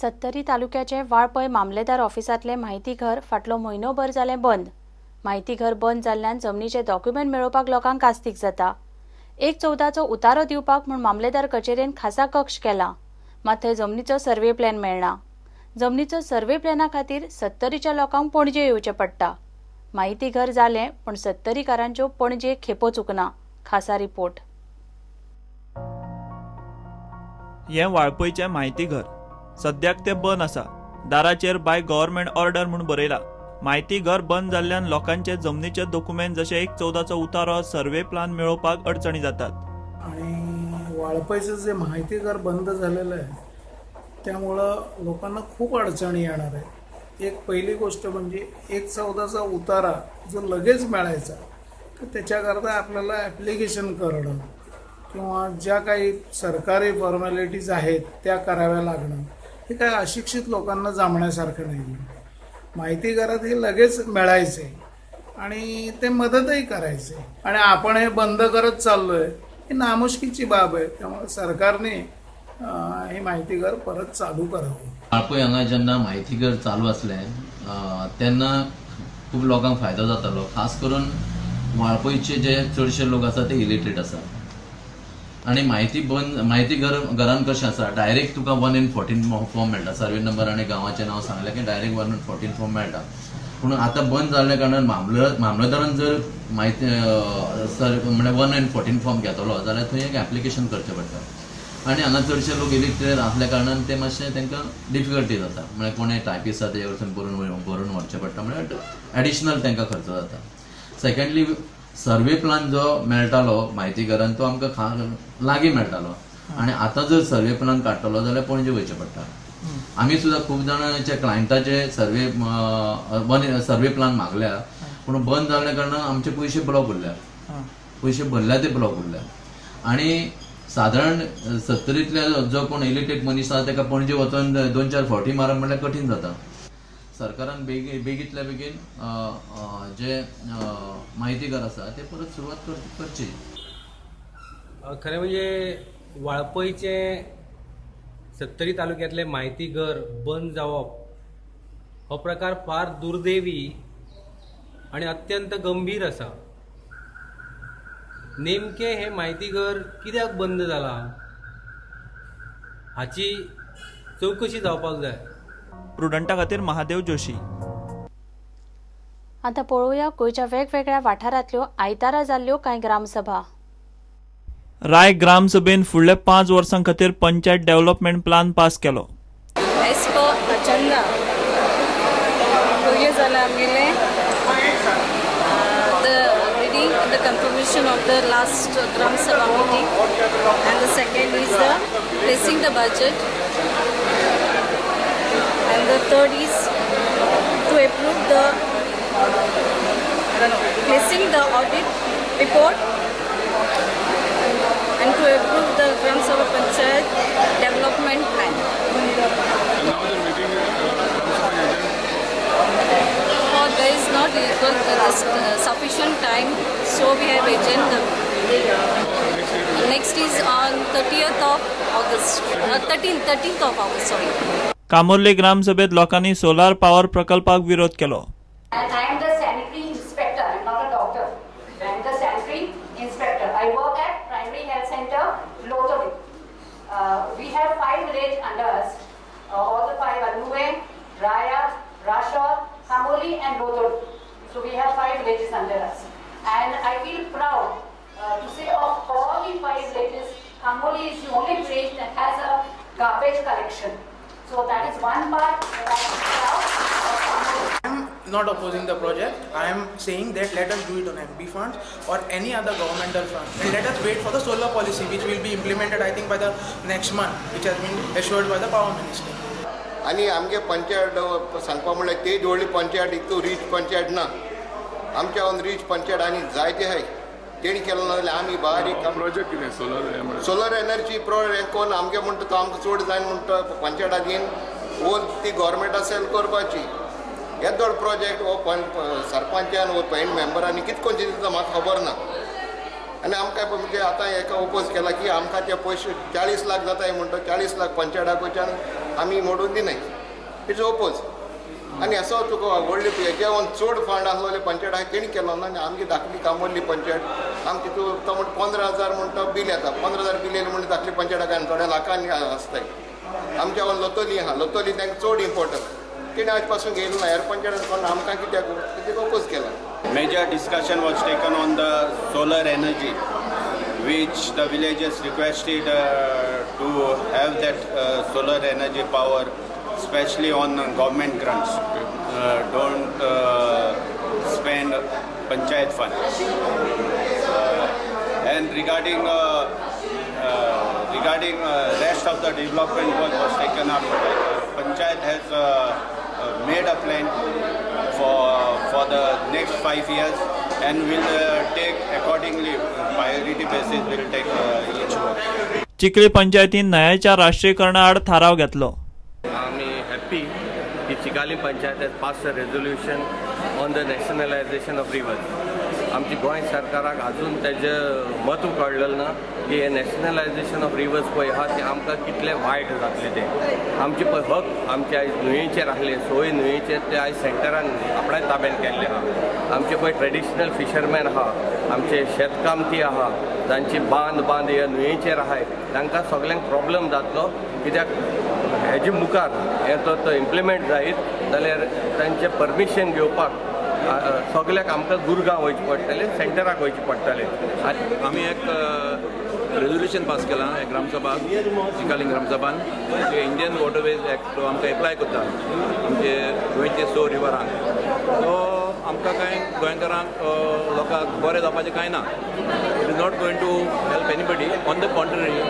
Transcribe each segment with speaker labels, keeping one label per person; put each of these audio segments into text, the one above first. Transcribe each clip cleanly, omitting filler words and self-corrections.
Speaker 1: सत्तरी तालुक्याचे वाळपय मामलेदार ऑफिसातले माहिती घर फाटलो म्हयनोभर जाले बंद। माहिती घर बंद जाल्ल्यान जमनीचे डॉक्युमेंट मेळोवपाक लोकांक कास्तीक जाता। 1/14चो उतारो दिवपाक म्हूण मामलेदार कचेरेन खासा कक्ष केला, मात थंय जमनीचो सर्वे प्लॅन मेळना। जमनीचो सर्वे प्लॅना खातीर सत्तरीच्या लोकांक पणजे येवचें पडटा। माहिती घर जालें पण सत्तरीकारांच्यो पणजे खेपो चुकना। खासा रिपोर्ट।
Speaker 2: हें वाळपयचें माहिती घर सद्याक ते बंद आसा। दाराचेर बाय गव्हर्नमेंट ऑर्डर म्हूण बरयला। माहिती घर बंद जाल्ल्यान लोकांचे जमनीचे डॉक्युमेंट जशे 1/14चो उतारो सर्वे प्लॅन मेळोवपाक अडचणी जातात।
Speaker 3: आणि वाळपयचं जे माहिती घर बंद झालेलं आहे त्यामुळं लोकांना खूप अडचणी येणार आहे। एक पहिली गोष्ट म्हणजे 1/14चा उतारा जो लगेच मिळायचा तर त्याच्याकरता आपल्याला ॲप्लिकेशन करणं किंवा ज्या काही सरकारी फॉर्मॅलिटीज आहेत त्या कराव्या लागणं हे काय अशिक्षित लोकांना जमण्यासारखं नाही। माहिती घरात हे लगेच मिळायचे आणि ते मदतही करायचे आणि आपण हे बंद करत चाललोय ही नामुष्कीची बाब आहे। त्यामुळे सरकारने हे माहिती घर परत चालू करावं।
Speaker 4: वाळपय हांगा जेन्ना माहिती घर चालू असलें तेन्ना खूब लोकांक फायदो जातालो। खास करून वाळपयचे जे चडशे लोक आसा ते इलिटरेट आसा आणि माहिती घरान कशें आसा डायरेक्ट तुका 1 in 14 फॉर्म मेळटा। सर्वे नंबर आणि गांवाचें नांव सांगलें की डायरेक्ट 1 in 14 फॉर्म मेळटा। पूण आतां बंद जाल्ल्या कारणान मामलेदारान जर माहिती म्हणजे 1 in 14 फॉर्म घेतलो जाल्यार थंय एक ॲप्लिकेशन करचें पडटा आणि हांगा चडशे लोक इलिटरेट आसल्या कारणान ते मातशें तांकां डिफिकल्टी जाता। म्हणजे कोणें टायपिस्ट आसा ते वरसून बरोवन व्हरचें पडटा, म्हणजे एडिशनल तांकां खर्च जाता। सेकंडली सर्वे प्लॅन जो मेळटालो माहिती घरान तो आमकां लागीं मेळटालो आणि आतां जर सर्वे प्लॅन काडटलो जाल्यार पणजे वयचें पडटा। आमी सुद्दां खूब जाणांचे क्लायंटाचे सर्वे प्लॅन मागल्या पूण बंद जाल्ल्या कारणान आमचे पयशे ब्लॉक उरल्या। पयशे भरल्या ते ब्लॉक उरल्या आणि साधारण सत्तरींतले जो कोण इलिटरेट मनीस आसा ताका पणजे वचून 2-4 फावटी मारप म्हणल्यार कठीण जाता। सरकारान बेगीतल्या बेगीन जे माहिती घर आसा ते परत सुरवात करची।
Speaker 5: खरें म्हणजे वाळपयचे सत्तरी तालुक्यांतले माहिती घर बंद जावप हो प्रकार फार दुर्दैवी आणि अत्यंत गंभीर आसा। नेमके हे माहिती घर कित्याक बंद जाला हाची चवकशी जावपाक जाय।
Speaker 2: प्रुडंटा खातीर महादेव जोशी।
Speaker 1: आता पळोवया गोंयच्या वेगवेगळ्या वाठारांतल्यो आयतारा जाल्ल्यो कांय ग्रामसभा।
Speaker 2: राय ग्रामसभेन फुडल्या 5 वर्सां खातीर पंचायत डेव्हलपमेंट प्लॅन पास केलो।
Speaker 6: एज पर अजेंडा पयलें जालें आमगेलें the confirmation of the last Gram Sabha meeting, and the second is the placing the budget, and the third is to approve the placing the audit report and to approve the Gram Sabha Panchayat development plan. There is not sufficient time, so we have adjourned. Next is on 30th of August, 13th of August, sorry.
Speaker 2: कामोर्ले ग्रामसभेत लोकांनी solar power प्रकल्पाक विरोध केलो।
Speaker 7: And I am the sanitary inspector. I am not a doctor. I am the sanitary inspector. I work at Primary Health Center, Lothavik. We have 5 villages under us. All the 5 are Nuwe, Raya, Rashor, Kamoli and Lothavik. So we have 5 villages under us. And I feel proud to say of all the 5 villages, Kamoli is the only village that has a garbage collection. So that is one part that I am proud of Kamoli.
Speaker 8: I am not opposing the project. I am saying that let us do it on MP funds or any other governmental fund. And let us wait for the solar policy which will be implemented I think by the next month, which has been assured by the Power Minister.
Speaker 9: आणि आमगे पंचायत सांगपा म्हणल्यार तेच व्हडली panchayat इतू reach panchayat ना। आमच्या reach panchayat आनी जायते आहाय तेणी केलो ना जाल्यार आमी बारीक
Speaker 10: प्रोजेक्ट कितें
Speaker 9: सोलर एनर्जी प्रोजेक्ट कोण आमगे म्हणटा तो आमकां चड जायन म्हणटा पंचायतात घेवन वो ती गव्हर्मेंटा सेल करपाची। येदो प्रोजेक्ट हो सरपंचान वो पॉयंट मेंबरांनी कितें कोण दिता म्हाका खबर ना। आनी आमकां म्हणजे आतां एका ओपोज केला की आमकां ते पयशे 40 लाख जाताय म्हणटा 40 लाख पंचायताक वयच्यान आमी मोडून दिनाय. It's oppose. आनी असो तुका व्हडली हेजेवन चड फंड आसलोले पंचायत तेणी केलो ना. आनी आमची धाकली कामोरली पंचायत आमची तो म्हणटा 15,000 म्हणटा बील येता. 15,000 बील येयलें म्हणटा धाकली पंचायताक आनी थोड्या लाखांनी आसताय. आमच्या हांगा लोतोली आहा. लोतोली तांकां चड इम्पॉर्टंट. तेणी आज पासून घेयलो ना. हेर पंचायत कोण आमकां कित्याक तेका ओपोज केला.
Speaker 10: Major discussion was taken on the solar energy, which the villagers requested to have that solar energy power, especially on government grants. Don't spend panchayat fund. And regarding rest of the development work was taken up. Panchayat has made a plan for the next 5 years and will take accordingly priority basis will take each work.
Speaker 2: Chikhli पंचायतीन न्यायाच्या राष्ट्रीयकरणा आड थाराव घेतलो.
Speaker 11: आम्ही happy की Chikhli panchayat has passed a resolution on the nationalization of rivers. आमची गोंय सरकाराक अजून तेजें म्हत्व कळलेलें ना की हे नॅशनलायझेशन ऑफ रिवर्स पळय आहा ते आमकां कितलें वायट जातलें तें. आमचे पळय हक आमचे आयज न्हंयेचेर आहले सोय न्हंयेचेर ते आयज सेंटरान आपणाय ताब्यात केल्ले आहा. आमचे पळय ट्रेडिशनल फिशरमॅन आहा, आमचे शेतकामती आहा, जांची बांद ह्या न्हंयेचेर आहाय तांकां सगल्यांक प्रॉब्लेम जातलो. कित्याक हेजे मुखार हे तो इम्प्लिमेंट जायत जाल्यार तांचें परमिशन घेवपाक सगळ्याक आमकां गुरगांव वयचें पडटलें, सेंटराक वयचें पडटलें.
Speaker 12: आमी एक रेजोल्युशन पास केलां ग्रामसभा चिखली ग्रामसभान इंडियन वॉटरवेज एक्ट आमकां एप्लाय करता आमचे गोंयचे 6 रिवरांक. सो आमकां कांय गोंयकारांक लोकांक बरें जावपाचें कांय ना. It is not going to help anybody. On the contrary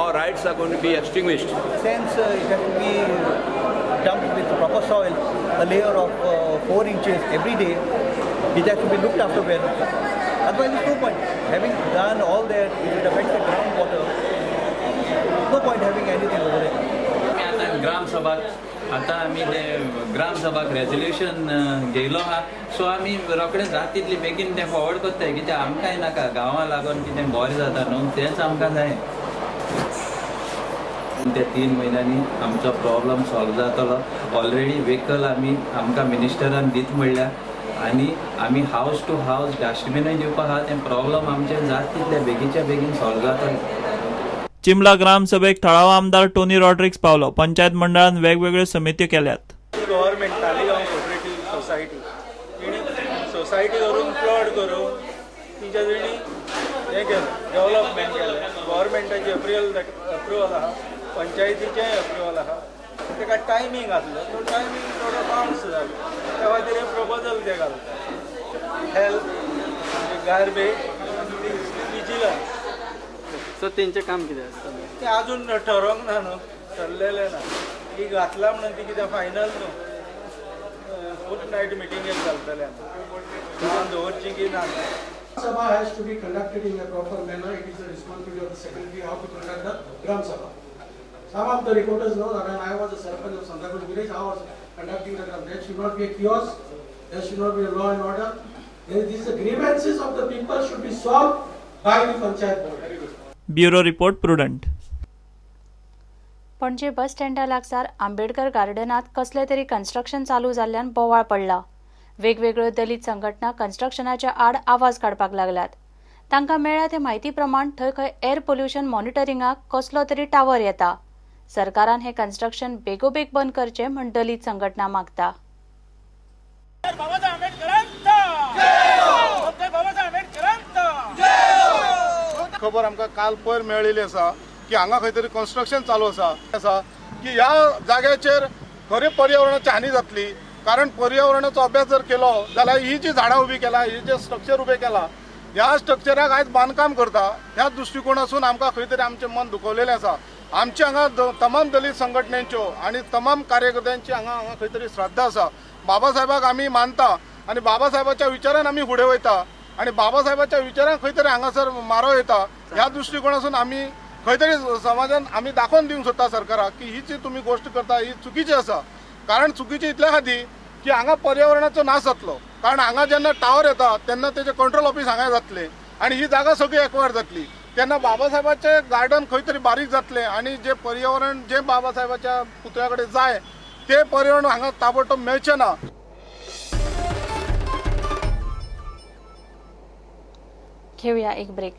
Speaker 12: our rights are going to be extinguished.
Speaker 13: Since it has to be dumped with proper soil, a layer of 4 inches every day, it has to be looked after well. Otherwise, there's no point having done all that. If it affects the groundwater, no point having anything over there.
Speaker 14: ग्राम सभा आता आमी ते ग्राम सभाक resolution घेयलो आहा. So आमी रोखडें जाता तितली बेगीन तें फॉवर्ड करताय कित्याक आमकांय नाका गांवां लागून कितें बरें जाता न्हू तेंच आमकां जाय. त्या 3 म्हयन्यांनी आमचो प्रॉब्लम सॉल्व जातलो. ऑलरेडी व्हेकल आमकां मिनिस्टरान दीत म्हणल्या आनी आमी हावस टू हावस डस्टबिनूय दिवपाक आहा. तें प्रॉब्लम आमचें जाता तितले बेगीच्या बेगीन सॉल्व जातलें.
Speaker 2: चिंबला ग्रामसभेक थळावो आमदार टोनी रॉड्रिक्स पावलो. पंचायत मंडळान वेगवेगळ्यो समित्यो केल्यात.
Speaker 15: गव्हर्नमेंट तालिगांव कोऑपरेटिव्ह सोसायटी तेणी सोसायटी करून प्लॉट करून तिच्या तेणी हें केलें डेव्हलपमेंट केलें. गव्हर्नमेंटाची अप्रुवल आहा, पंचायतीचेंय अप्रुवल आहा. तेका टायमींग आसलो तो टायमींग थोडो बाउन्स जालो. त्या खातीर हे प्रपोजल ते घालता. Health, garbage, vigilance.
Speaker 16: सो तेंचें काम कितें आसता
Speaker 15: तें अजून ठरोवंक ना न्हू, ठरलेलें ना. ही घातला म्हणून ती कितें फायनल न्हू. फूट नायट मिटिंगेक घालतले आमी दवरची की ना.
Speaker 17: Sabha has to be conducted in a proper manner. It is the responsibility of the secretary how to conduct the Gram Sabha. Some of the reporters know that when I was a Sarpanch of Sandarpur village, I was conducting the Gram. There should not be a kiosk. There should not be a law and order. These grievances of the people should be solved by the Panchayat board.
Speaker 2: Bureau report prudent.
Speaker 1: पणजे बस स्टँडा लागसार आंबेडकर गार्डनात कसले तरी construction चालू जाल्ल्यान बोवाळ पडला. वेगवेगळ्यो दलित संघटना कन्स्ट्रक्शनाच्या आड आवाज काडपाक लागल्यात. तांकां मेळ्ळ्या ते म्हायती प्रमाण थंय खंय एअर पोल्युशन मॉनिटरिंगाक कसलो तरी टावर येता. सरकारान हे कन्स्ट्रक्शन बेगोबेग बंद करचें म्हण दलित संघटना मागता.
Speaker 18: खबर आमकां काल पयर मेळिल्ली आसा की हांगा खंय तरी कन्स्ट्रक्शन चालू आसा की ह्या जाग्याचेर खरी पर्यावरणाची हानी जातली. कारण पर्यावरणाचो अभ्यास जर केलो जाल्यार ही जी झाडां उबी केला, ही जे स्ट्रक्चर उबे केला, ह्या स्ट्रक्चराक आयज बांदकाम करता ह्या दृश्टिकोनासून आमकां खंय तरी आमचें मन दुखवलेलें आसा. आमची हांगा तमाम दलित संघटनेच्यो आनी तमाम कार्यकर्त्यांची हांगा खंय तरी श्रद्धा आसा. बाबासाहेबाक आमी मानता आनी बाबासाहेबाच्या विचारान आमी फुडें वयता आनी बाबासाहेबाच्या विचारान खंय तरी हांगासर मारो येता. ह्या दृश्टिकोनासून आमी खंय तरी समाजान आमी दाखोवन दिवंक सोदता सरकाराक की ही जी तुमी गोश्ट करता ही चुकीची आसा. कारण चुकीची इतल्या खातीर की हांगा पर्यावरणाचो नाश जातलो. कारण हांगा जेन्ना टावर येता तेन्ना तेजे कंट्रोल ऑफिस हांगा जातले आणि ही जागा सगळी एक्वायर जातली तेन्ना बाबासाहेबाचे गार्डन खंय तरी बारीक जातले आणि जे पर्यावरण जे बाबासाहेबाच्या पुतळ्या कडेन जाय ते पर्यावरण हांगा ताबडतोब मेळचें ना.
Speaker 1: घेऊया एक ब्रेक.